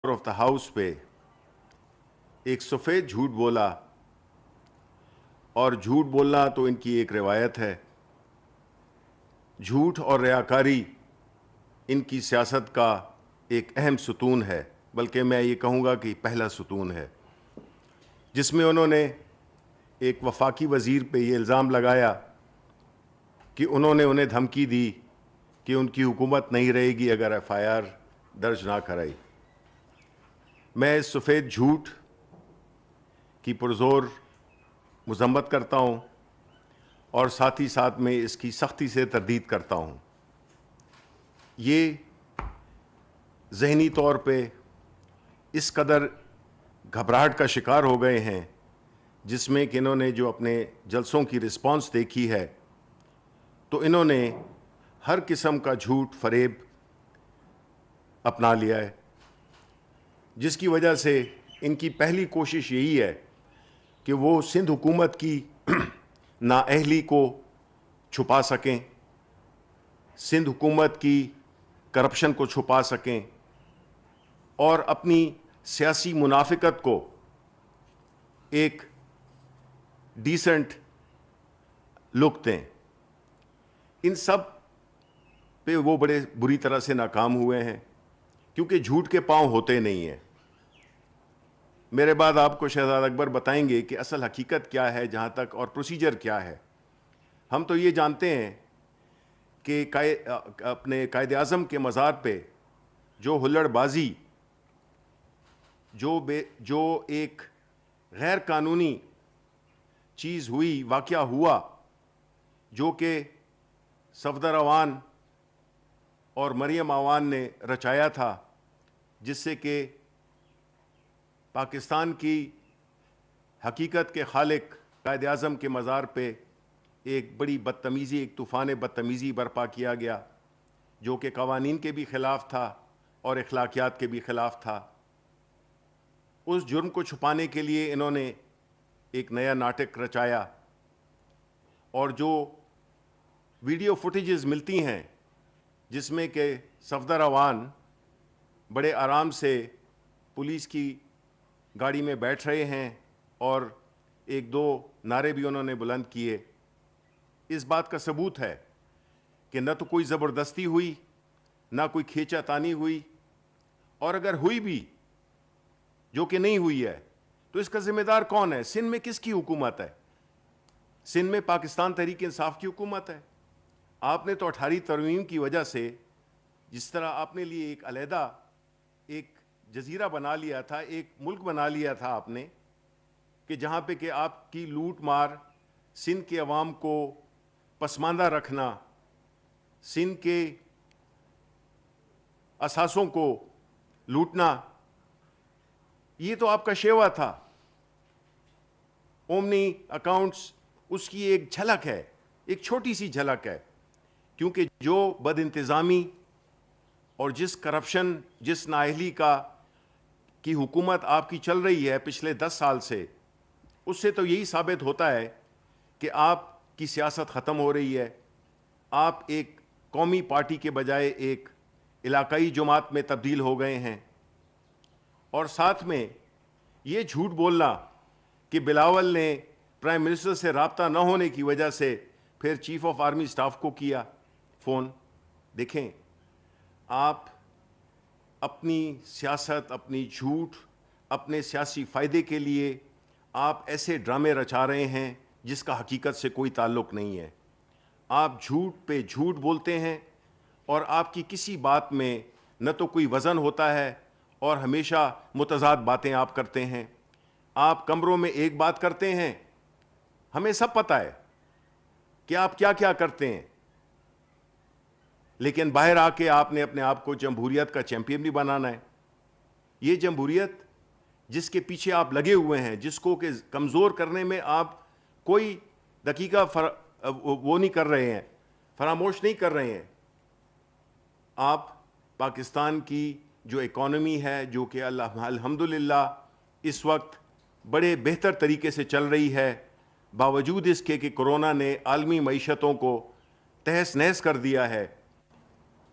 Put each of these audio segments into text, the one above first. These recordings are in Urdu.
آف دا ہاؤس پہ ایک سفید جھوٹ بولا، اور جھوٹ بولنا تو ان کی ایک روایت ہے. جھوٹ اور ریاکاری ان کی سیاست کا ایک اہم ستون ہے، بلکہ میں یہ کہوں گا کہ پہلا ستون ہے، جس میں انہوں نے ایک وفاقی وزیر پہ یہ الزام لگایا کہ انہوں نے انہیں دھمکی دی کہ ان کی حکومت نہیں رہے گی اگر ایف آئی آر درج نہ کرائی. میں اس سفید جھوٹ کی پرزور مذمت کرتا ہوں اور ساتھ ہی ساتھ میں اس کی سختی سے تردید کرتا ہوں. یہ ذہنی طور پہ اس قدر گھبراہٹ کا شکار ہو گئے ہیں، جس میں کہ انہوں نے جو اپنے جلسوں کی رسپانس دیکھی ہے تو انہوں نے ہر قسم کا جھوٹ فریب اپنا لیا ہے، جس کی وجہ سے ان کی پہلی کوشش یہی ہے کہ وہ سندھ حکومت کی نااہلی کو چھپا سکیں، سندھ حکومت کی کرپشن کو چھپا سکیں اور اپنی سیاسی منافقت کو ایک ڈیسنٹ لک دیں. ان سب پہ وہ بڑے بری طرح سے ناکام ہوئے ہیں، کیونکہ جھوٹ کے پاؤں ہوتے نہیں ہیں. میرے بعد آپ کو شہزاد اکبر بتائیں گے کہ اصل حقیقت کیا ہے جہاں تک، اور پروسیجر کیا ہے. ہم تو یہ جانتے ہیں کہ اپنے قائد اعظم کے مزار پہ جو ہلڑ بازی، جو ایک غیر قانونی چیز ہوئی، واقعہ ہوا، جو کہ صفدر عوان اور مریم عوان نے رچایا تھا، جس سے کہ پاکستان کی حقیقت کے خالق قائد اعظم کے مزار پہ ایک بڑی بدتمیزی، ایک طوفان بدتمیزی برپا کیا گیا، جو کہ قوانین کے بھی خلاف تھا اور اخلاقیات کے بھی خلاف تھا. اس جرم کو چھپانے کے لیے انہوں نے ایک نیا ناٹک رچایا، اور جو ویڈیو فوٹیجز ملتی ہیں جس میں کہ صفدر عوان بڑے آرام سے پولیس کی گاڑی میں بیٹھ رہے ہیں اور ایک دو نعرے بھی انہوں نے بلند کیے، اس بات کا ثبوت ہے کہ نہ تو کوئی زبردستی ہوئی، نہ کوئی کھینچا تانی ہوئی، اور اگر ہوئی بھی، جو کہ نہیں ہوئی ہے، تو اس کا ذمہ دار کون ہے؟ سندھ میں کس کی حکومت ہے؟ سندھ میں پاکستان تحریک انصاف کی حکومت ہے. آپ نے تو 18 ترمیم کی وجہ سے جس طرح آپ نے لیے ایک علیحدہ ایک جزیرہ بنا لیا تھا، ایک ملک بنا لیا تھا آپ نے، کہ جہاں پہ کہ آپ کی لوٹ مار، سندھ کے عوام کو پسماندہ رکھنا، سندھ کے اثاثوں کو لوٹنا، یہ تو آپ کا شیوا تھا. اومنی اکاؤنٹس اس کی ایک جھلک ہے، ایک چھوٹی سی جھلک ہے، کیونکہ جو بد انتظامی اور جس کرپشن، جس نااہلی کی حکومت آپ کی چل رہی ہے پچھلے 10 سال سے، اس سے تو یہی ثابت ہوتا ہے کہ آپ کی سیاست ختم ہو رہی ہے. آپ ایک قومی پارٹی کے بجائے ایک علاقائی جماعت میں تبدیل ہو گئے ہیں. اور ساتھ میں یہ جھوٹ بولنا کہ بلاول نے پرائم منسٹر سے رابطہ نہ ہونے کی وجہ سے پھر چیف آف آرمی سٹاف کو کیا فون. دیکھیں، آپ اپنی سیاست، اپنی جھوٹ، اپنے سیاسی فائدے کے لیے آپ ایسے ڈرامے رچا رہے ہیں جس کا حقیقت سے کوئی تعلق نہیں ہے. آپ جھوٹ پہ جھوٹ بولتے ہیں اور آپ کی کسی بات میں نہ تو کوئی وزن ہوتا ہے اور ہمیشہ متضاد باتیں آپ کرتے ہیں. آپ کمروں میں ایک بات کرتے ہیں، ہمیں سب پتہ ہے کہ آپ کیا کیا کرتے ہیں، لیکن باہر آ کے آپ نے اپنے آپ کو جمہوریت کا چیمپئن بھی بنانا ہے. یہ جمہوریت جس کے پیچھے آپ لگے ہوئے ہیں، جس کو کہ کمزور کرنے میں آپ کوئی دقیقہ وہ نہیں کر رہے ہیں، فراموش نہیں کر رہے ہیں. آپ پاکستان کی جو اکانومی ہے، جو کہ الحمدللہ اس وقت بڑے بہتر طریقے سے چل رہی ہے، باوجود اس کے کہ کرونا نے عالمی معیشتوں کو تہس نہس کر دیا ہے،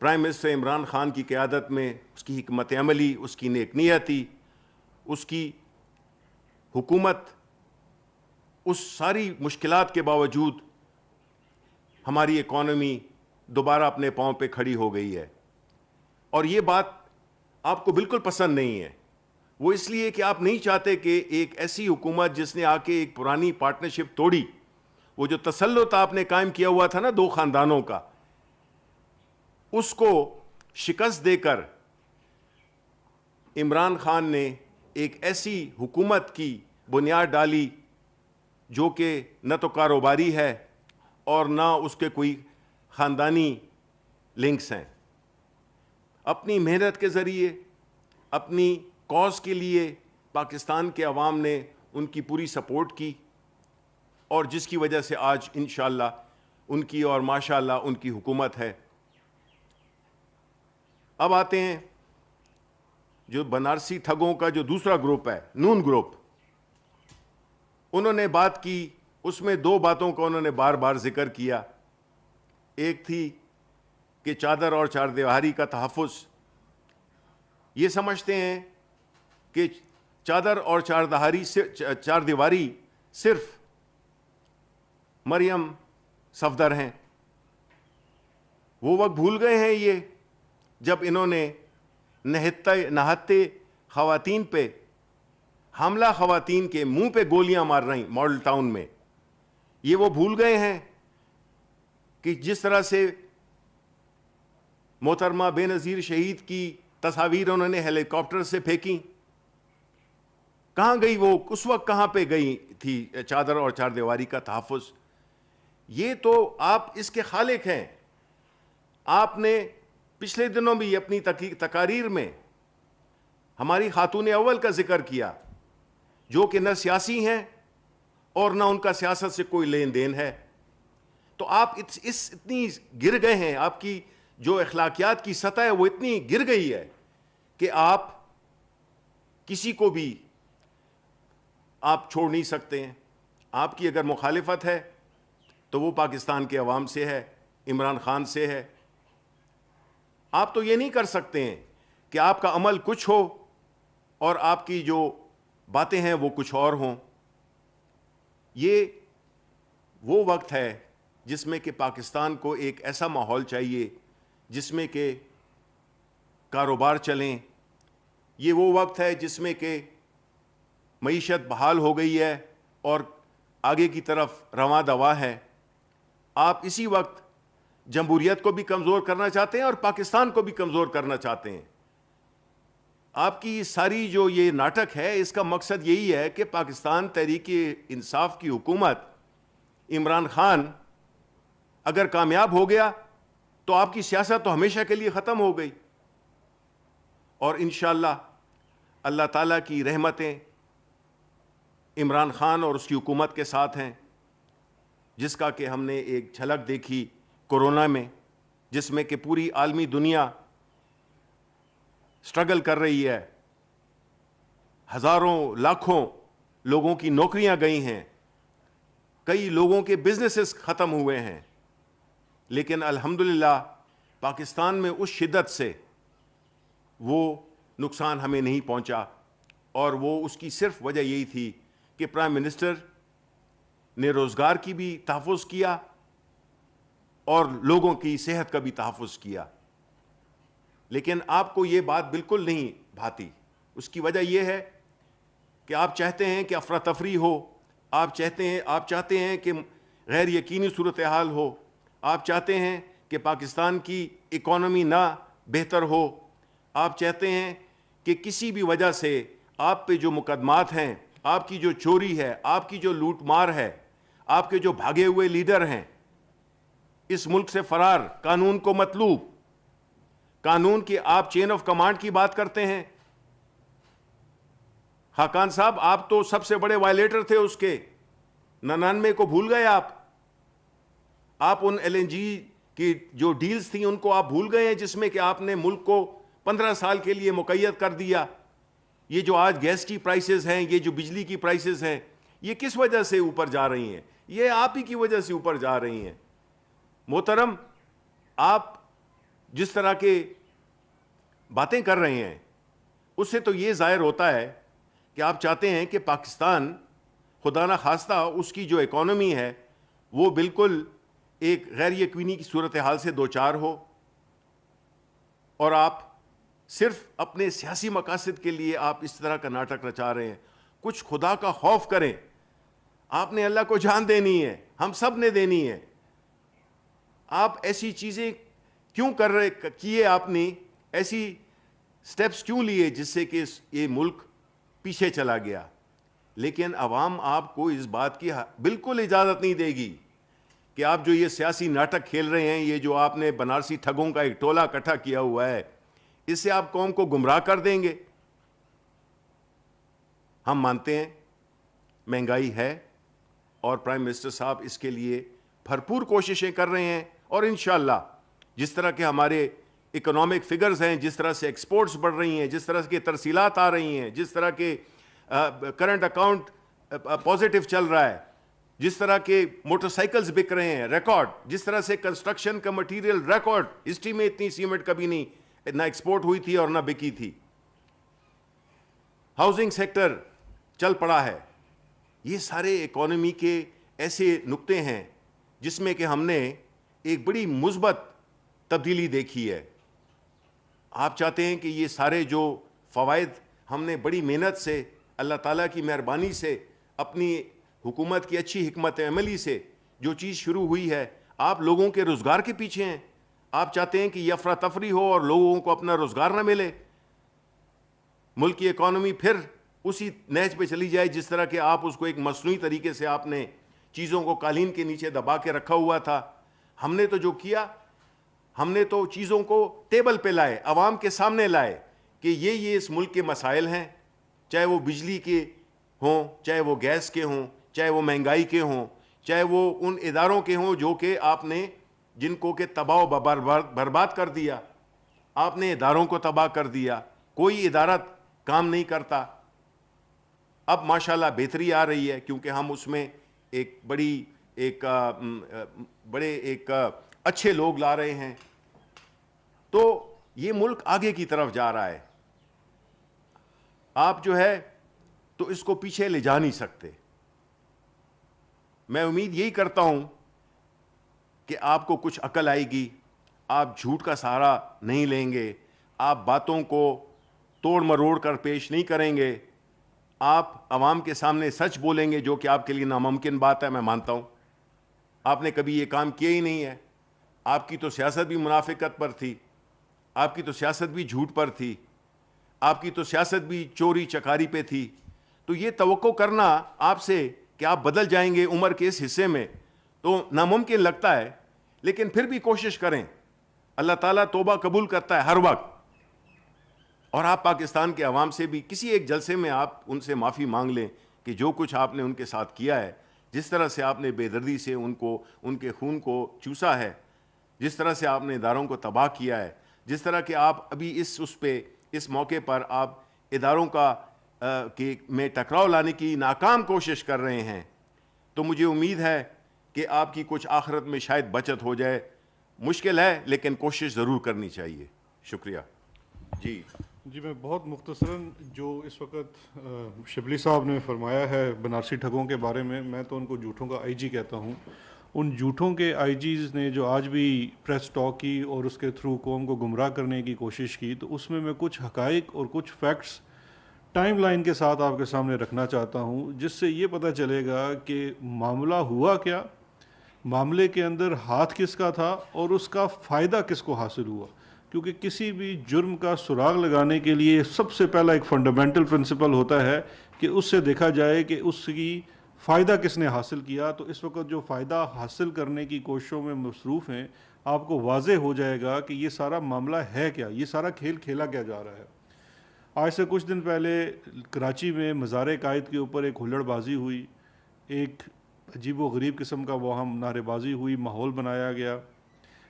پرائم منسٹر عمران خان کی قیادت میں اس کی حکمت عملی، اس کی نیک نیتی، اس کی حکومت، اس ساری مشکلات کے باوجود ہماری اکانومی دوبارہ اپنے پاؤں پہ کھڑی ہو گئی ہے. اور یہ بات آپ کو بالکل پسند نہیں ہے. وہ اس لیے کہ آپ نہیں چاہتے کہ ایک ایسی حکومت جس نے آ کے ایک پرانی پارٹنرشپ توڑی، وہ جو تسلط آپ نے قائم کیا ہوا تھا نا دو خاندانوں کا، اس کو شکست دے کر عمران خان نے ایک ایسی حکومت کی بنیاد ڈالی جو کہ نہ تو کاروباری ہے اور نہ اس کے کوئی خاندانی لنکس ہیں. اپنی محنت کے ذریعے، اپنی کاز کے لیے پاکستان کے عوام نے ان کی پوری سپورٹ کی، اور جس کی وجہ سے آج انشاءاللہ ان کی اور ماشاءاللہ ان کی حکومت ہے. اب آتے ہیں جو بنارسی ٹھگوں کا جو دوسرا گروپ ہے، نون گروپ. انہوں نے بات کی، اس میں دو باتوں کا انہوں نے بار بار ذکر کیا. ایک تھی کہ چادر اور چار دیواری کا تحفظ. یہ سمجھتے ہیں کہ چادر اور چار دیواری صرف مریم صفدر ہیں. وہ وقت بھول گئے ہیں یہ جب انہوں نے نہتے خواتین پہ حاملہ خواتین کے منہ پہ گولیاں مار رہی ماڈل ٹاؤن میں. یہ وہ بھول گئے ہیں کہ جس طرح سے محترمہ بے نظیر شہید کی تصاویر انہوں نے ہیلی کاپٹر سے پھینکی. کہاں گئی وہ؟ اس وقت کہاں پہ گئی تھی چادر اور چار دیواری کا تحفظ؟ یہ تو آپ اس کے خالق ہیں. آپ نے پچھلے دنوں بھی اپنی تقاریر میں ہماری خاتون اول کا ذکر کیا، جو کہ نہ سیاسی ہیں اور نہ ان کا سیاست سے کوئی لین دین ہے. تو آپ اتنی گر گئے ہیں، آپ کی جو اخلاقیات کی سطح ہے وہ اتنی گر گئی ہے کہ آپ کسی کو بھی آپ چھوڑ نہیں سکتے ہیں. آپ کی اگر مخالفت ہے تو وہ پاکستان کے عوام سے ہے، عمران خان سے ہے. آپ تو یہ نہیں کر سکتے ہیں کہ آپ کا عمل کچھ ہو اور آپ کی جو باتیں ہیں وہ کچھ اور ہوں. یہ وہ وقت ہے جس میں کہ پاکستان کو ایک ایسا ماحول چاہیے جس میں کہ کاروبار چلیں. یہ وہ وقت ہے جس میں کہ معیشت بحال ہو گئی ہے اور آگے کی طرف رواں دوا ہے. آپ اسی وقت جمہوریت کو بھی کمزور کرنا چاہتے ہیں اور پاکستان کو بھی کمزور کرنا چاہتے ہیں. آپ کی ساری جو یہ ناٹک ہے اس کا مقصد یہی ہے کہ پاکستان تحریک انصاف کی حکومت، عمران خان اگر کامیاب ہو گیا تو آپ کی سیاست تو ہمیشہ کے لیے ختم ہو گئی. اور انشاءاللہ اللہ تعالیٰ کی رحمتیں عمران خان اور اس کی حکومت کے ساتھ ہیں، جس کا کہ ہم نے ایک جھلک دیکھی کورونا میں، جس میں کہ پوری عالمی دنیا سٹرگل کر رہی ہے. ہزاروں لاکھوں لوگوں کی نوکریاں گئی ہیں، کئی لوگوں کے بزنسز ختم ہوئے ہیں. لیکن الحمدللہ پاکستان میں اس شدت سے وہ نقصان ہمیں نہیں پہنچا، اور وہ اس کی صرف وجہ یہی تھی کہ پرائم منسٹر نے روزگار کی بھی تحفظ کیا اور لوگوں کی صحت کا بھی تحفظ کیا. لیکن آپ کو یہ بات بالکل نہیں بھاتی. اس کی وجہ یہ ہے کہ آپ چاہتے ہیں کہ افراتفری ہو، آپ چاہتے ہیں کہ غیر یقینی صورتحال ہو، آپ چاہتے ہیں کہ پاکستان کی اکانومی نہ بہتر ہو، آپ چاہتے ہیں کہ کسی بھی وجہ سے آپ پہ جو مقدمات ہیں، آپ کی جو چوری ہے، آپ کی جو لوٹ مار ہے، آپ کے جو بھاگے ہوئے لیڈر ہیں، اس ملک سے فرار، قانون کو مطلوب، قانون کی آپ چین آف کمانڈ کی بات کرتے ہیں. خاقان صاحب آپ تو سب سے بڑے وائلیٹر تھے اس کے. 99 کو بھول گئے آپ ان ایل این جی کی جو ڈیلز تھیں ان کو آپ بھول گئے ہیں، جس میں کہ آپ نے ملک کو 15 سال کے لیے مقید کر دیا. یہ جو آج گیس کی پرائسز ہیں، یہ جو بجلی کی پرائسز ہیں، یہ کس وجہ سے اوپر جا رہی ہیں؟ یہ آپ ہی کی وجہ سے اوپر جا رہی ہیں. محترم، آپ جس طرح کے باتیں کر رہے ہیں اس سے تو یہ ظاہر ہوتا ہے کہ آپ چاہتے ہیں کہ پاکستان خدا نہ خواستہ اس کی جو اکانومی ہے وہ بالکل ایک غیر یقینی کی صورتحال سے دوچار ہو، اور آپ صرف اپنے سیاسی مقاصد کے لیے آپ اس طرح کا ناٹک رچا رہے ہیں. کچھ خدا کا خوف کریں. آپ نے اللہ کو جان دینی ہے، ہم سب نے دینی ہے. آپ ایسی چیزیں کیوں کر رہے کیے، آپ نے ایسی سٹیپس کیوں لیے جس سے کہ یہ ملک پیچھے چلا گیا؟ لیکن عوام آپ کو اس بات کی بالکل اجازت نہیں دے گی کہ آپ جو یہ سیاسی ناٹک کھیل رہے ہیں، یہ جو آپ نے بنارسی ٹھگوں کا ایک ٹولہ اکٹھا کیا ہوا ہے، اس سے آپ قوم کو گمراہ کر دیں گے. ہم مانتے ہیں مہنگائی ہے، اور پرائم منسٹر صاحب اس کے لیے بھرپور کوششیں کر رہے ہیں، اور انشاءاللہ جس طرح کے ہمارے اکنامک فگرز ہیں، جس طرح سے ایکسپورٹس بڑھ رہی ہیں، جس طرح کے ترسیلات آ رہی ہیں، جس طرح کے کرنٹ اکاؤنٹ پازیٹیو چل رہا ہے، جس طرح کے موٹر سائیکلز بک رہے ہیں ریکارڈ، جس طرح سے کنسٹرکشن کا مٹیریل ریکارڈ، ہسٹری میں اتنی سیمنٹ کبھی نہیں نہ ایکسپورٹ ہوئی تھی اور نہ بکی تھی. ہاؤسنگ سیکٹر چل پڑا ہے. یہ سارے اکانومی کے ایسے نقطے ہیں جس میں کہ ہم نے ایک بڑی مثبت تبدیلی دیکھی ہے. آپ چاہتے ہیں کہ یہ سارے جو فوائد ہم نے بڑی محنت سے، اللہ تعالیٰ کی مہربانی سے، اپنی حکومت کی اچھی حکمت عملی سے جو چیز شروع ہوئی ہے، آپ لوگوں کے روزگار کے پیچھے ہیں. آپ چاہتے ہیں کہ یہ افراتفری ہو اور لوگوں کو اپنا روزگار نہ ملے، ملک کی اکانومی پھر اسی نہج پہ چلی جائے جس طرح کہ آپ اس کو ایک مصنوعی طریقے سے آپ نے چیزوں کو قالین کے نیچے دبا کے رکھا ہوا تھا. ہم نے تو جو کیا، ہم نے تو چیزوں کو ٹیبل پہ لائے، عوام کے سامنے لائے کہ یہ اس ملک کے مسائل ہیں، چاہے وہ بجلی کے ہوں، چاہے وہ گیس کے ہوں، چاہے وہ مہنگائی کے ہوں، چاہے وہ ان اداروں کے ہوں جو کہ آپ نے جن کو کہ تباہ و برباد کر دیا. آپ نے اداروں کو تباہ کر دیا، کوئی ادارہ کام نہیں کرتا. اب ماشاءاللہ بہتری آ رہی ہے کیونکہ ہم اس میں ایک بڑے اچھے لوگ لا رہے ہیں. تو یہ ملک آگے کی طرف جا رہا ہے. آپ جو ہے تو اس کو پیچھے لے جا نہیں سکتے. میں امید یہی کرتا ہوں کہ آپ کو کچھ عقل آئے گی، آپ جھوٹ کا سہارا نہیں لیں گے، آپ باتوں کو توڑ مروڑ کر پیش نہیں کریں گے، آپ عوام کے سامنے سچ بولیں گے، جو کہ آپ کے لیے ناممکن بات ہے. میں مانتا ہوں آپ نے کبھی یہ کام کیا ہی نہیں ہے. آپ کی تو سیاست بھی منافقت پر تھی، آپ کی تو سیاست بھی جھوٹ پر تھی، آپ کی تو سیاست بھی چوری چکاری پہ تھی. تو یہ توقع کرنا آپ سے کہ آپ بدل جائیں گے عمر کے اس حصے میں تو ناممکن لگتا ہے. لیکن پھر بھی کوشش کریں، اللہ تعالیٰ توبہ قبول کرتا ہے ہر وقت. اور آپ پاکستان کے عوام سے بھی کسی ایک جلسے میں آپ ان سے معافی مانگ لیں کہ جو کچھ آپ نے ان کے ساتھ کیا ہے، جس طرح سے آپ نے بے دردی سے ان کے خون کو چوسا ہے، جس طرح سے آپ نے اداروں کو تباہ کیا ہے، جس طرح کہ آپ ابھی اس موقع پر آپ اداروں میں ٹکراؤ لانے کی ناکام کوشش کر رہے ہیں. تو مجھے امید ہے کہ آپ کی کچھ آخرت میں شاید بچت ہو جائے. مشکل ہے لیکن کوشش ضرور کرنی چاہیے. شکریہ. جی میں بہت مختصراً جو اس وقت شبلی صاحب نے فرمایا ہے بنارسی ٹھگوں کے بارے میں تو ان کو جھوٹوں کا آئی جی کہتا ہوں. ان جھوٹوں کے آئی جیز نے جو آج بھی پریس ٹاک کی اور اس کے تھرو قوم کو گمراہ کرنے کی کوشش کی، تو اس میں کچھ حقائق اور کچھ فیکٹس ٹائم لائن کے ساتھ آپ کے سامنے رکھنا چاہتا ہوں، جس سے یہ پتہ چلے گا کہ معاملہ ہوا کیا، معاملے کے اندر ہاتھ کس کا تھا اور اس کا فائدہ کس کو حاصل ہوا. کیونکہ کسی بھی جرم کا سراغ لگانے کے لیے سب سے پہلا ایک فنڈامنٹل پرنسپل ہوتا ہے کہ اس سے دیکھا جائے کہ اس کی فائدہ کس نے حاصل کیا. تو اس وقت جو فائدہ حاصل کرنے کی کوششوں میں مصروف ہیں، آپ کو واضح ہو جائے گا کہ یہ سارا معاملہ ہے کیا، یہ سارا کھیل کھیلا کیا جا رہا ہے. آج سے کچھ دن پہلے کراچی میں مزار قائد کے اوپر ایک ہلڑ بازی ہوئی، ایک عجیب و غریب قسم کا وہاں نعرے بازی ہوئی، ماحول بنایا گیا.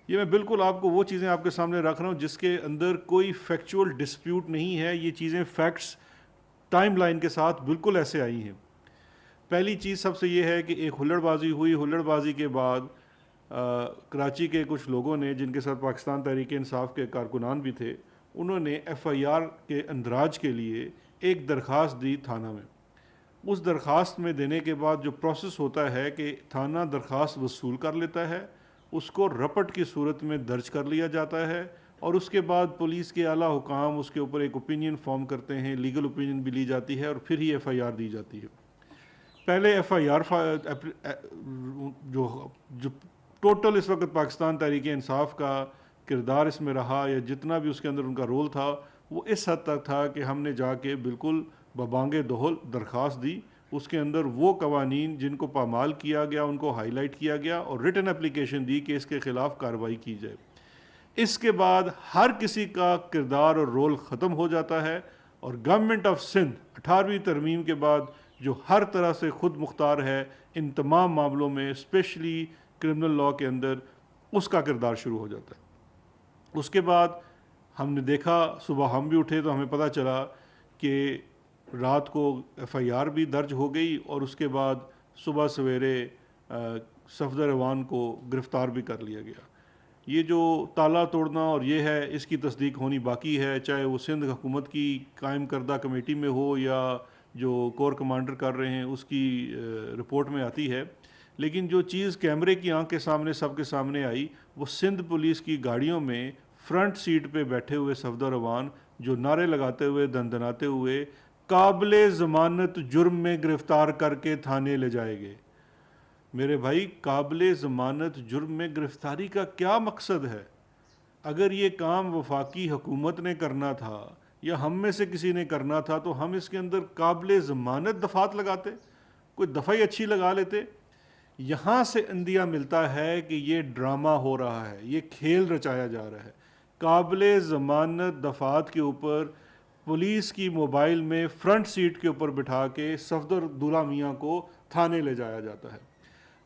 یہ میں بالکل آپ کو وہ چیزیں آپ کے سامنے رکھ رہا ہوں جس کے اندر کوئی فیکچول ڈسپیوٹ نہیں ہے. یہ چیزیں فیکٹس ٹائم لائن کے ساتھ بالکل ایسے آئی ہیں. پہلی چیز سب سے یہ ہے کہ ایک ہلڑ بازی ہوئی، ہلڑ بازی کے بعد کراچی کے کچھ لوگوں نے جن کے ساتھ پاکستان تحریک انصاف کے کارکنان بھی تھے، انہوں نے ایف آئی آر کے اندراج کے لیے ایک درخواست دی تھانہ میں. اس درخواست میں دینے کے بعد جو پروسیس ہوتا ہے کہ تھانہ درخواست وصول کر لیتا ہے، اس کو رپٹ کی صورت میں درج کر لیا جاتا ہے، اور اس کے بعد پولیس کے اعلیٰ حکام اس کے اوپر ایک اوپینین فارم کرتے ہیں، لیگل اوپینین بھی لی جاتی ہے، اور پھر ہی ایف آئی آر دی جاتی ہے. پہلے ایف آئی آر جو ٹوٹل اس وقت پاکستان تحریک انصاف کا کردار اس میں رہا، یا جتنا بھی اس کے اندر ان کا رول تھا، وہ اس حد تک تھا کہ ہم نے جا کے بالکل ببانگ دہل درخواست دی. اس کے اندر وہ قوانین جن کو پامال کیا گیا ان کو ہائی لائٹ کیا گیا، اور ریٹن اپلیکیشن دی کہ اس کے خلاف کارروائی کی جائے. اس کے بعد ہر کسی کا کردار اور رول ختم ہو جاتا ہے، اور گورنمنٹ آف سندھ 18ویں ترمیم کے بعد جو ہر طرح سے خود مختار ہے ان تمام معاملوں میں، اسپیشلی کرمنل لاء کے اندر، اس کا کردار شروع ہو جاتا ہے. اس کے بعد ہم نے دیکھا، صبح ہم بھی اٹھے تو ہمیں پتہ چلا کہ رات کو ایف آئی آر بھی درج ہو گئی، اور اس کے بعد صبح سویرے صفدر ایوان کو گرفتار بھی کر لیا گیا. یہ جو تالا توڑنا اور یہ ہے، اس کی تصدیق ہونی باقی ہے، چاہے وہ سندھ حکومت کی قائم کردہ کمیٹی میں ہو یا جو کور کمانڈر کر رہے ہیں اس کی رپورٹ میں آتی ہے. لیکن جو چیز کیمرے کی آنکھ کے سامنے سب کے سامنے آئی، وہ سندھ پولیس کی گاڑیوں میں فرنٹ سیٹ پہ بیٹھے ہوئے صفدر ایوان جو نعرے لگاتے ہوئے دندناتے ہوئے قابل ضمانت جرم میں گرفتار کر کے تھانے لے جائے گئے. میرے بھائی، قابل ضمانت جرم میں گرفتاری کا کیا مقصد ہے؟ اگر یہ کام وفاقی حکومت نے کرنا تھا یا ہم میں سے کسی نے کرنا تھا تو ہم اس کے اندر قابل ضمانت دفعات لگاتے، کوئی دفعہ ہی اچھی لگا لیتے. یہاں سے اندیا ملتا ہے کہ یہ ڈرامہ ہو رہا ہے، یہ کھیل رچایا جا رہا ہے. قابل ضمانت دفعات کے اوپر پولیس کی موبائل میں فرنٹ سیٹ کے اوپر بٹھا کے صفدر دولہ میاں کو تھانے لے جایا جاتا ہے.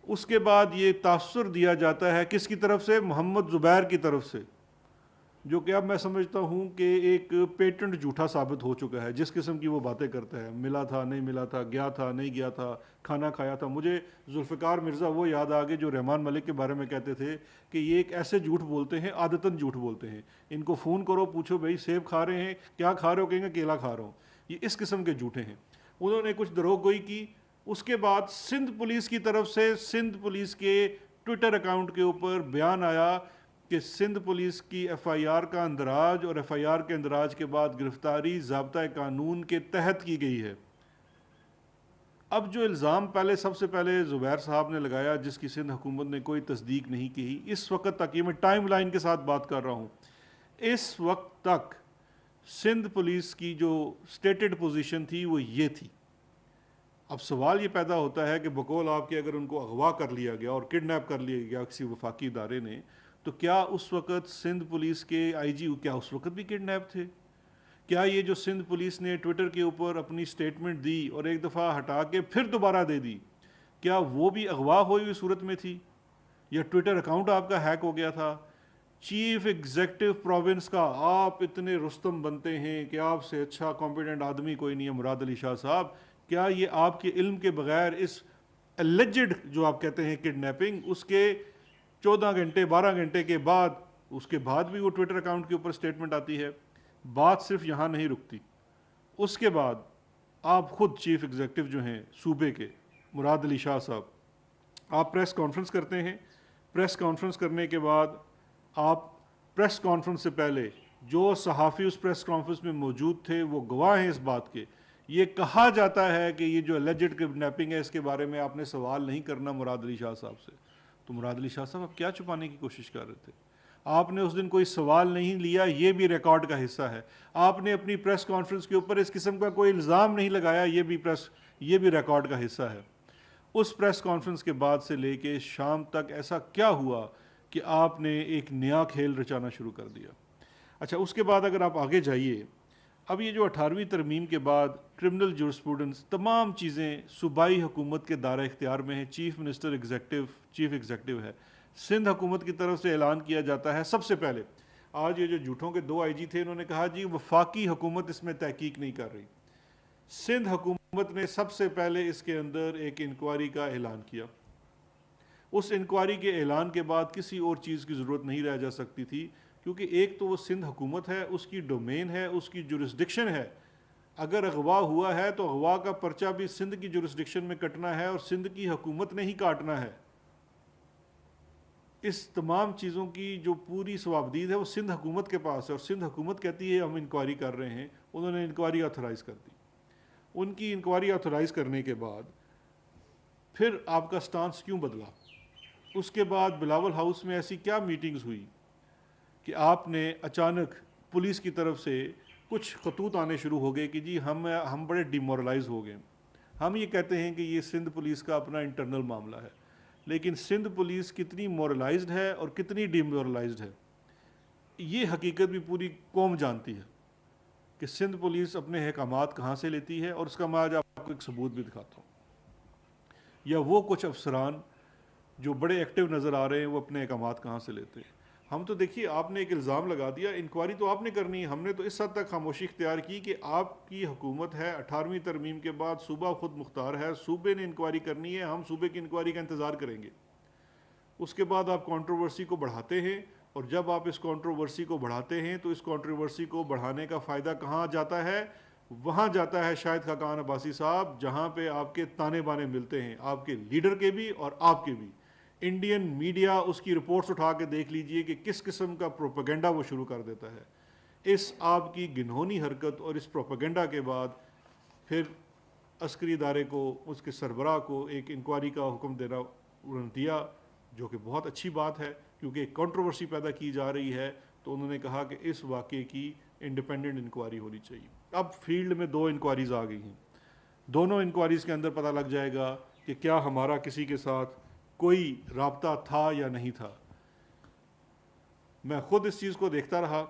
اس کے بعد یہ تاثر دیا جاتا ہے کس کی طرف سے؟ محمد زبیر کی طرف سے، جو کہ اب میں سمجھتا ہوں کہ ایک پیٹنٹ جھوٹا ثابت ہو چکا ہے. جس قسم کی وہ باتیں کرتا ہے، ملا تھا نہیں ملا تھا، گیا تھا نہیں گیا تھا، کھانا کھایا تھا. مجھے ذوالفقار مرزا وہ یاد آ گئے جو رحمان ملک کے بارے میں کہتے تھے کہ یہ ایک ایسے جھوٹ بولتے ہیں، عادتاً جھوٹ بولتے ہیں. ان کو فون کرو، پوچھو بھائی سیب کھا رہے ہیں، کیا کھا رہے ہو، کہیں گے کیلا کھا رہا ہوں. یہ اس قسم کے جھوٹے ہیں. انہوں نے کچھ دروغ گوئی کی. اس کے بعد سندھ پولیس کی طرف سے سندھ پولیس کے ٹویٹر اکاؤنٹ کے اوپر بیان آیا کہ سندھ پولیس کی ایف آئی آر کا اندراج اور ایف آئی آر کے اندراج کے بعد گرفتاری ضابطۂ قانون کے تحت کی گئی ہے. اب جو الزام سب سے پہلے زبیر صاحب نے لگایا، جس کی سندھ حکومت نے کوئی تصدیق نہیں کی اس وقت تک، یہ میں ٹائم لائن کے ساتھ بات کر رہا ہوں، اس وقت تک سندھ پولیس کی جو سٹیٹڈ پوزیشن تھی وہ یہ تھی. اب سوال یہ پیدا ہوتا ہے کہ بقول آپ کے اگر ان کو اغوا کر لیا گیا اور کڈنیپ کر لیا گیا کسی وفاقی ادارے نے، تو کیا اس وقت سندھ پولیس کے آئی جی کیا اس وقت بھی کڈنیپ تھے؟ کیا یہ جو سندھ پولیس نے ٹویٹر کے اوپر اپنی سٹیٹمنٹ دی اور ایک دفعہ ہٹا کے پھر دوبارہ دے دی، کیا وہ بھی اغوا ہوئی صورت میں تھی، یا ٹویٹر اکاؤنٹ آپ کا ہیک ہو گیا تھا؟ چیف ایگزیکٹو پروونس کا آپ اتنے رستم بنتے ہیں کہ آپ سے اچھا کمپیٹنٹ آدمی کوئی نہیں ہے مراد علی شاہ صاحب. کیا یہ آپ کے علم کے بغیر اس اللیجڈ جو آپ کہتے ہیں کڈنیپنگ، اس کے 14 گھنٹے 12 گھنٹے کے بعد، اس کے بعد بھی وہ ٹویٹر اکاؤنٹ کے اوپر سٹیٹمنٹ آتی ہے؟ بات صرف یہاں نہیں رکتی. اس کے بعد آپ خود چیف ایگزیکٹو جو ہیں صوبے کے مراد علی شاہ صاحب، آپ پریس کانفرنس کرتے ہیں. پریس کانفرنس کرنے کے بعد آپ پریس کانفرنس سے پہلے جو صحافی اس پریس کانفرنس میں موجود تھے وہ گواہ ہیں اس بات کے، یہ کہا جاتا ہے کہ یہ جو اللیجڈ کڈنیپنگ ہے اس کے بارے میں آپ نے سوال نہیں کرنا مراد علی شاہ صاحب سے. تو مراد علی شاہ صاحب آپ کیا چھپانے کی کوشش کر رہے تھے؟ آپ نے اس دن کوئی سوال نہیں لیا، یہ بھی ریکارڈ کا حصہ ہے. آپ نے اپنی پریس کانفرنس کے اوپر اس قسم کا کوئی الزام نہیں لگایا، یہ بھی ریکارڈ کا حصہ ہے. اس پریس کانفرنس کے بعد سے لے کے شام تک ایسا کیا ہوا کہ آپ نے ایک نیا کھیل رچانا شروع کر دیا؟ اچھا، اس کے بعد اگر آپ آگے جائیے، اب یہ جو 18ویں ترمیم کے بعد کرمنل جورسپروڈنس تمام چیزیں صوبائی حکومت کے دائرہ اختیار میں ہیں. چیف منسٹر چیف ایگزیکٹو ہے. سندھ حکومت کی طرف سے اعلان کیا جاتا ہے سب سے پہلے. آج یہ جو جھوٹوں کے 2 آئی جی تھے، انہوں نے کہا جی وفاقی حکومت اس میں تحقیق نہیں کر رہی. سندھ حکومت نے سب سے پہلے اس کے اندر ایک انکوائری کا اعلان کیا. اس انکوائری کے اعلان کے بعد کسی اور چیز کی ضرورت نہیں رہ جا سکتی تھی، کیونکہ ایک تو وہ سندھ حکومت ہے، اس کی ڈومین ہے، اس کی جورسڈکشن ہے. اگر اغوا ہوا ہے تو اغوا کا پرچہ بھی سندھ کی جورسڈکشن میں کٹنا ہے اور سندھ کی حکومت نے ہی کاٹنا ہے. اس تمام چیزوں کی جو پوری ثوابدید ہے وہ سندھ حکومت کے پاس ہے، اور سندھ حکومت کہتی ہے ہم انکوائری کر رہے ہیں. انہوں نے انکوائری آتھورائز کر دی. ان کی انکوائری آتھورائز کرنے کے بعد پھر آپ کا سٹانس کیوں بدلا؟ اس کے بعد بلاول ہاؤس میں ایسی کیا میٹنگز ہوئی کہ آپ نے اچانک پولیس کی طرف سے کچھ خطوط آنے شروع ہو گئے کہ جی ہم بڑے ڈیمورلائز ہو گئے. ہم یہ کہتے ہیں کہ یہ سندھ پولیس کا اپنا انٹرنل معاملہ ہے، لیکن سندھ پولیس کتنی مورلائزڈ ہے اور کتنی ڈیمورلائزڈ ہے یہ حقیقت بھی پوری قوم جانتی ہے کہ سندھ پولیس اپنے احکامات کہاں سے لیتی ہے. اور اس کا میں آج آپ کو ایک ثبوت بھی دکھاتا ہوں. یا وہ کچھ افسران جو بڑے ایکٹیو نظر آ رہے ہیں وہ اپنے احکامات کہاں سے لیتے ہیں. ہم تو دیکھیے آپ نے ایک الزام لگا دیا، انکوائری تو آپ نے کرنی ہے. ہم نے تو اس حد تک خاموشی اختیار کی کہ آپ کی حکومت ہے، 18ویں ترمیم کے بعد صوبہ خود مختار ہے، صوبے نے انکوائری کرنی ہے، ہم صوبے کی انکوائری کا انتظار کریں گے. اس کے بعد آپ کنٹروورسی کو بڑھاتے ہیں، اور جب آپ اس کنٹروورسی کو بڑھاتے ہیں تو اس کنٹروورسی کو بڑھانے کا فائدہ کہاں جاتا ہے؟ وہاں جاتا ہے شاہد خاقان عباسی صاحب، جہاں پہ آپ کے تانے بانے ملتے ہیں، آپ کے لیڈر کے بھی اور آپ کے بھی. انڈین میڈیا اس کی رپورٹس اٹھا کے دیکھ لیجئے کہ کس قسم کا پروپیگنڈا وہ شروع کر دیتا ہے. اس آپ کی گھنہونی حرکت اور اس پروپیگنڈا کے بعد پھر عسکری ادارے کو، اس کے سربراہ کو ایک انکوائری کا حکم دیا، جو کہ بہت اچھی بات ہے کیونکہ ایک کنٹروورسی پیدا کی جا رہی ہے. تو انہوں نے کہا کہ اس واقعے کی انڈیپینڈنٹ انکوائری ہونی چاہیے. اب فیلڈ میں 2 انکوائریز آ گئی ہیں. دونوں انکوائریز کے اندر پتہ لگ جائے گا کہ کیا ہمارا کسی کے ساتھ کوئی رابطہ تھا یا نہیں تھا. میں خود اس چیز کو دیکھتا رہا.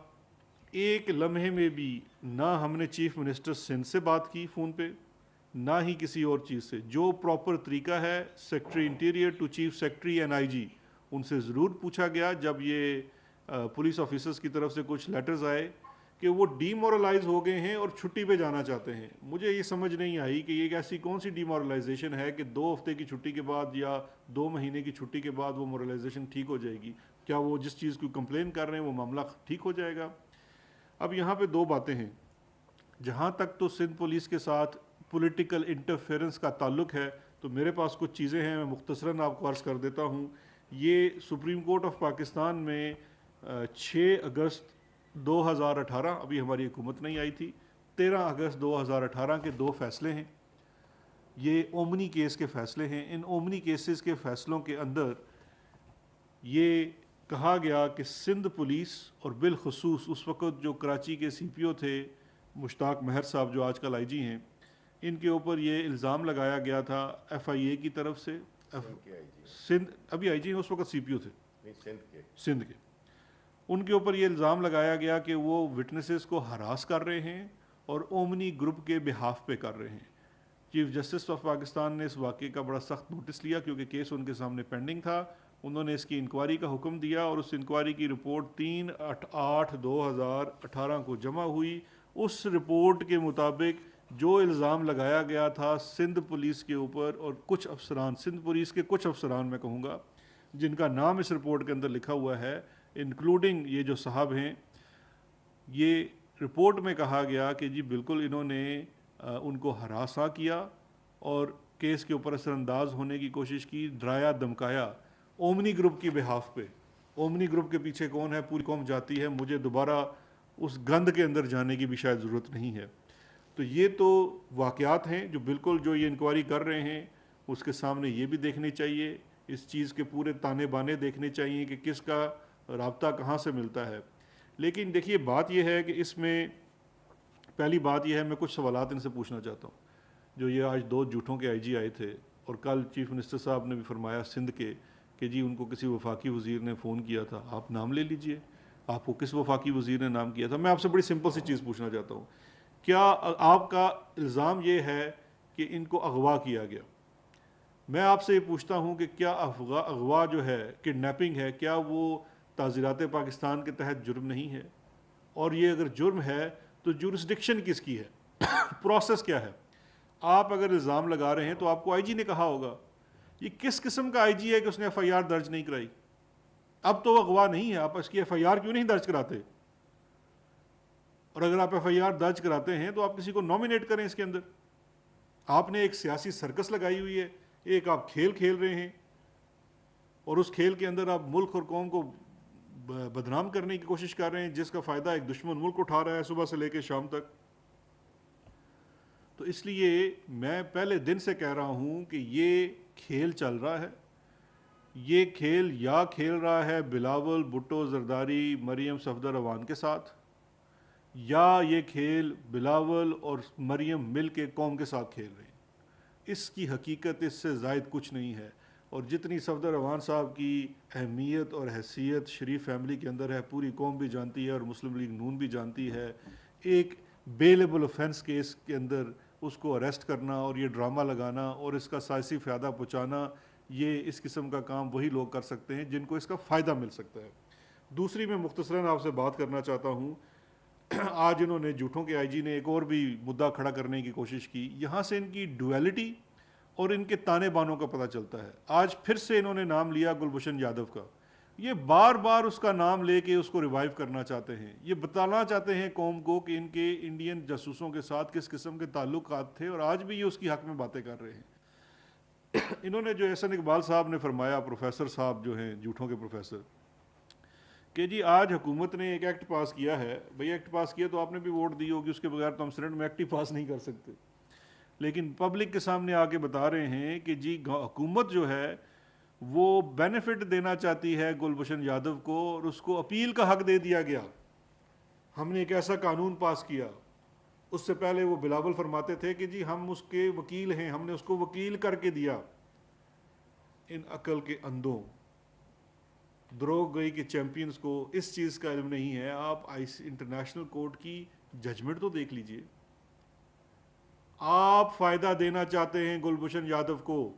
ایک لمحے میں بھی نہ ہم نے چیف منسٹر سندھ سے بات کی فون پہ، نہ ہی کسی اور چیز سے. جو پراپر طریقہ ہے secretary interior to chief secretary and I G, ان سے ضرور پوچھا گیا جب یہ پولیس آفیسرز کی طرف سے کچھ لیٹرز آئے کہ وہ ڈی مورلائز ہو گئے ہیں اور چھٹی پہ جانا چاہتے ہیں. مجھے یہ سمجھ نہیں آئی کہ یہ ایک ایسی کون سی ڈی مورلائزیشن ہے کہ 2 ہفتے کی چھٹی کے بعد یا 2 مہینے کی چھٹی کے بعد وہ مورلائزیشن ٹھیک ہو جائے گی. کیا وہ جس چیز کو کمپلین کر رہے ہیں وہ معاملہ ٹھیک ہو جائے گا؟ اب یہاں پہ 2 باتیں ہیں. جہاں تک تو سندھ پولیس کے ساتھ پولیٹیکل انٹرفیئرنس کا تعلق ہے تو میرے پاس کچھ چیزیں ہیں، میں مختصراً آپ کو عرض کر دیتا ہوں. یہ سپریم کورٹ آف پاکستان میں 6 اگست 2018، ابھی ہماری حکومت نہیں آئی تھی، 13 اگست 2018 کے 2 فیصلے ہیں. یہ اومنی کیس کے فیصلے ہیں. ان اومنی کیسز کے فیصلوں کے اندر یہ کہا گیا کہ سندھ پولیس اور بالخصوص اس وقت جو کراچی کے سی پی او تھے مشتاق مہر صاحب جو آج کل آئی جی ہیں، ان کے اوپر یہ الزام لگایا گیا تھا ایف آئی اے کی طرف سے. سندھ ابھی آئی جی ہیں، اس وقت سی پی او تھے سندھ کے. ان کے اوپر یہ الزام لگایا گیا کہ وہ وٹنسز کو ہراس کر رہے ہیں اور اومنی گروپ کے بہاف پہ کر رہے ہیں. چیف جسٹس آف پاکستان نے اس واقعے کا بڑا سخت نوٹس لیا کیونکہ کیس ان کے سامنے پینڈنگ تھا. انہوں نے اس کی انکوائری کا حکم دیا اور اس انکوائری کی رپورٹ 3/8/2018 کو جمع ہوئی. اس رپورٹ کے مطابق جو الزام لگایا گیا تھا سندھ پولیس کے اوپر اور کچھ افسران، سندھ پولیس کے کچھ افسران میں کہوں گا جن کا نام اس رپورٹ کے اندر لکھا ہوا ہے، انکلوڈنگ یہ جو صاحب ہیں، یہ رپورٹ میں کہا گیا کہ جی بالکل انہوں نے ان کو ہراساں کیا اور کیس کے اوپر اثر انداز ہونے کی کوشش کی، ڈرایا دھمکایا اومنی گروپ کی بہاف پہ. اومنی گروپ کے پیچھے کون ہے پوری قوم جاتی ہے، مجھے دوبارہ اس گند کے اندر جانے کی بھی شاید ضرورت نہیں ہے. تو یہ تو واقعات ہیں جو بالکل جو یہ انکوائری کر رہے ہیں اس کے سامنے یہ بھی دیکھنی چاہیے، اس چیز کے پورے تانے بانے دیکھنے چاہیے کہ کس کا رابطہ کہاں سے ملتا ہے. لیکن دیکھیے بات یہ ہے کہ اس میں پہلی بات یہ ہے، میں کچھ سوالات ان سے پوچھنا چاہتا ہوں. جو یہ آج 2 جھوٹوں کے آئی جی آئے تھے اور کل چیف منسٹر صاحب نے بھی فرمایا سندھ کے کہ جی ان کو کسی وفاقی وزیر نے فون کیا تھا. آپ نام لے لیجئے، آپ کو کس وفاقی وزیر نے نام کیا تھا. میں آپ سے بڑی سمپل سی چیز پوچھنا چاہتا ہوں، کیا آپ کا الزام یہ ہے کہ ان کو اغوا کیا گیا؟ میں آپ سے یہ پوچھتا ہوں کہ کیا اغوا جو ہے، کڈنیپنگ ہے، کیا وہ تعزیرات پاکستان کے تحت جرم نہیں ہے؟ اور یہ اگر جرم ہے تو جورسڈکشن کس کی ہے؟ پروسیس کیا ہے؟ آپ اگر الزام لگا رہے ہیں تو آپ کو آئی جی نے کہا ہوگا، یہ کس قسم کا آئی جی ہے کہ اس نے ایف آئی آر درج نہیں کرائی؟ اب تو وہ اغوا نہیں ہے، آپ اس کی ایف آئی آر کیوں نہیں درج کراتے؟ اور اگر آپ ایف آئی آر درج کراتے ہیں تو آپ کسی کو نامینیٹ کریں اس کے اندر. آپ نے ایک سیاسی سرکس لگائی ہوئی ہے، ایک آپ کھیل کھیل رہے ہیں، اور اس کھیل کے اندر آپ ملک اور قوم کو بدنام کرنے کی کوشش کر رہے ہیں، جس کا فائدہ ایک دشمن ملک اٹھا رہا ہے صبح سے لے کے شام تک. تو اس لیے میں پہلے دن سے کہہ رہا ہوں کہ یہ کھیل چل رہا ہے. یہ کھیل یا کھیل رہا ہے بلاول بھٹو زرداری مریم صفدر روان کے ساتھ، یا یہ کھیل بلاول اور مریم مل کے قوم کے ساتھ کھیل رہے ہیں. اس کی حقیقت اس سے زائد کچھ نہیں ہے. اور جتنی صفدر روان صاحب کی اہمیت اور حیثیت شریف فیملی کے اندر ہے، پوری قوم بھی جانتی ہے اور مسلم لیگ نون بھی جانتی ہے. ایک بیلیبل اوفینس کیس کے اندر اس کو اریسٹ کرنا اور یہ ڈرامہ لگانا اور اس کا سیاسی فائدہ پہنچانا، یہ اس قسم کا کام وہی لوگ کر سکتے ہیں جن کو اس کا فائدہ مل سکتا ہے. دوسری میں مختصراً آپ سے بات کرنا چاہتا ہوں، آج انہوں نے جھوٹوں کے آئی جی نے ایک اور بھی مدعا کھڑا کرنے کی کوشش کی. یہاں سے ان کی ڈویلٹی اور ان کے تانے بانوں کا پتہ چلتا ہے. آج پھر سے انہوں نے نام لیا گلبھوشن یادو کا. یہ بار بار اس کا نام لے کے اس کو ریوائیو کرنا چاہتے ہیں. یہ بتانا چاہتے ہیں قوم کو کہ ان کے انڈین جاسوسوں کے ساتھ کس قسم کے تعلقات تھے، اور آج بھی یہ اس کی حق میں باتیں کر رہے ہیں. انہوں نے جو احسن اقبال صاحب نے فرمایا، پروفیسر صاحب جو ہیں جھوٹوں کے پروفیسر، کہ جی آج حکومت نے ایک ایکٹ پاس کیا ہے. بھئی ایکٹ پاس کیا تو آپ نے بھی ووٹ دی ہوگی، اس کے بغیر تو ہم سینٹ میں ایکٹ ہی پاس نہیں کر سکتے. لیکن پبلک کے سامنے آ کے بتا رہے ہیں کہ جی حکومت جو ہے وہ بینیفٹ دینا چاہتی ہے گلبھوشن یادو کو، اور اس کو اپیل کا حق دے دیا گیا. ہم نے ایک ایسا قانون پاس کیا. اس سے پہلے وہ بلاول فرماتے تھے کہ جی ہم اس کے وکیل ہیں، ہم نے اس کو وکیل کر کے دیا. ان عقل کے اندھوں، دروغ گئی کے چیمپئنز کو اس چیز کا علم نہیں ہے. آپ انٹرنیشنل کورٹ کی ججمنٹ تو دیکھ لیجئے. آپ فائدہ دینا چاہتے ہیں گلبھوشن یادو کو.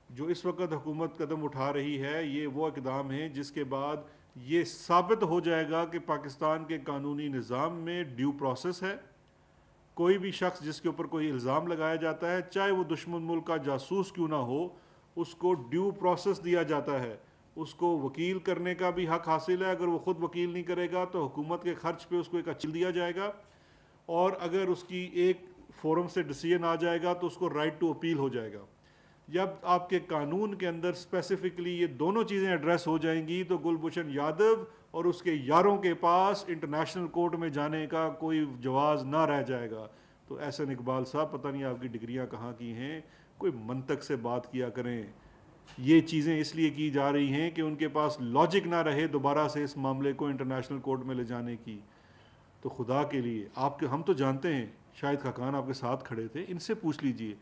جو اس وقت حکومت قدم اٹھا رہی ہے، یہ وہ اقدام ہیں جس کے بعد یہ ثابت ہو جائے گا کہ پاکستان کے قانونی نظام میں ڈیو پروسیس ہے. کوئی بھی شخص جس کے اوپر کوئی الزام لگایا جاتا ہے، چاہے وہ دشمن ملک کا جاسوس کیوں نہ ہو، اس کو ڈیو پروسیس دیا جاتا ہے. اس کو وکیل کرنے کا بھی حق حاصل ہے. اگر وہ خود وکیل نہیں کرے گا تو حکومت کے خرچ پہ اس کو ایک اچل دیا جائے گا، اور اگر اس کی ایک فورم سے ڈیسیژن آ جائے گا تو اس کو رائٹ ٹو اپیل ہو جائے گا. جب آپ کے قانون کے اندر اسپیسیفکلی یہ دونوں چیزیں ایڈریس ہو جائیں گی تو گلبھوشن یادو اور اس کے یاروں کے پاس انٹرنیشنل کورٹ میں جانے کا کوئی جواز نہ رہ جائے گا. تو احسن اقبال صاحب، پتہ نہیں آپ کی ڈگریاں کہاں کی ہیں، کوئی منطق سے بات کیا کریں. یہ چیزیں اس لیے کی جا رہی ہیں کہ ان کے پاس لاجک نہ رہے دوبارہ سے اس معاملے کو انٹرنیشنل کورٹ میں لے جانے کی. تو خدا کے لیے آپ کے، ہم تو جانتے ہیں، شاہد خاقان آپ کے ساتھ کھڑے تھے، ان سے پوچھ لیجئے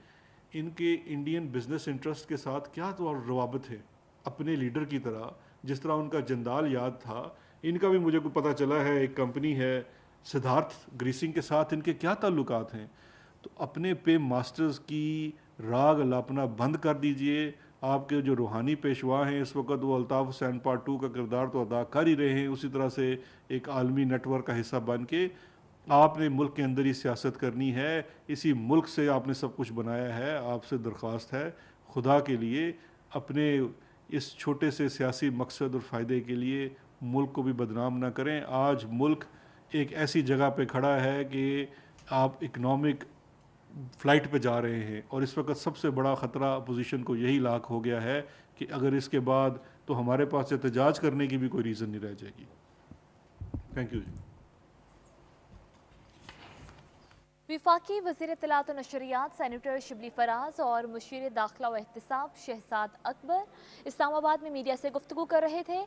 ان کے انڈین بزنس انٹرسٹ کے ساتھ کیا تو روابط ہے. اپنے لیڈر کی طرح، جس طرح ان کا جندال یاد تھا، ان کا بھی مجھے کو پتہ چلا ہے ایک کمپنی ہے سدھارتھ گریسنگ کے ساتھ ان کے کیا تعلقات ہیں. تو اپنے پے ماسٹرز کی راگ الاپنا بند کر دیجئے. آپ کے جو روحانی پیشوا ہیں اس وقت، وہ الطاف حسین پارٹ 2 کا کردار تو ادا کر ہی رہے ہیں، اسی طرح سے ایک عالمی نیٹ ورک کا حصہ بن کے. آپ نے ملک کے اندر ہی سیاست کرنی ہے، اسی ملک سے آپ نے سب کچھ بنایا ہے. آپ سے درخواست ہے خدا کے لیے اپنے اس چھوٹے سے سیاسی مقصد اور فائدے کے لیے ملک کو بھی بدنام نہ کریں. آج ملک ایک ایسی جگہ پہ کھڑا ہے کہ آپ اکنامک فلائٹ پہ جا رہے ہیں، اور اس وقت سب سے بڑا خطرہ اپوزیشن کو یہی لاحق ہو گیا ہے کہ اگر اس کے بعد تو ہمارے پاس احتجاج کرنے کی بھی کوئی ریزن نہیں رہ جائے گی. تھینک یو جی. وفاقی وزیر اطلاعات و نشریات سینیٹر شبلی فراز اور مشیر داخلہ و احتساب شہزاد اکبر اسلام آباد میں میڈیا سے گفتگو کر رہے تھے.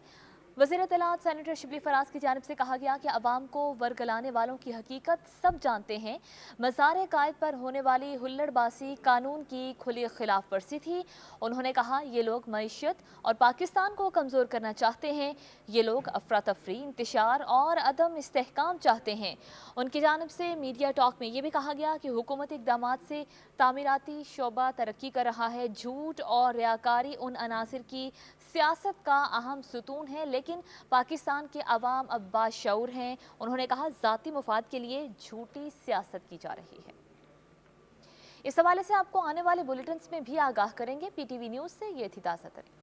وزیر اطلاعات سینیٹر شبلی فراز کی جانب سے کہا گیا کہ عوام کو ورگلانے والوں کی حقیقت سب جانتے ہیں. مزار قائد پر ہونے والی ہلڑ باسی قانون کی کھلی خلاف ورزی تھی. انہوں نے کہا یہ لوگ معیشت اور پاکستان کو کمزور کرنا چاہتے ہیں. یہ لوگ افراتفری، انتشار اور عدم استحکام چاہتے ہیں. ان کی جانب سے میڈیا ٹاک میں یہ بھی کہا گیا کہ حکومت اقدامات سے تعمیراتی شعبہ ترقی کر رہا ہے. جھوٹ اور ریاکاری ان عناصر کی سیاست کا اہم ستون ہے، لیکن پاکستان کے عوام اب باشعور ہیں. انہوں نے کہا ذاتی مفاد کے لیے جھوٹی سیاست کی جا رہی ہے. اس حوالے سے آپ کو آنے والے بلیٹنز میں بھی آگاہ کریں گے۔ PTV نیوز سے یہ تھی تازہ ترین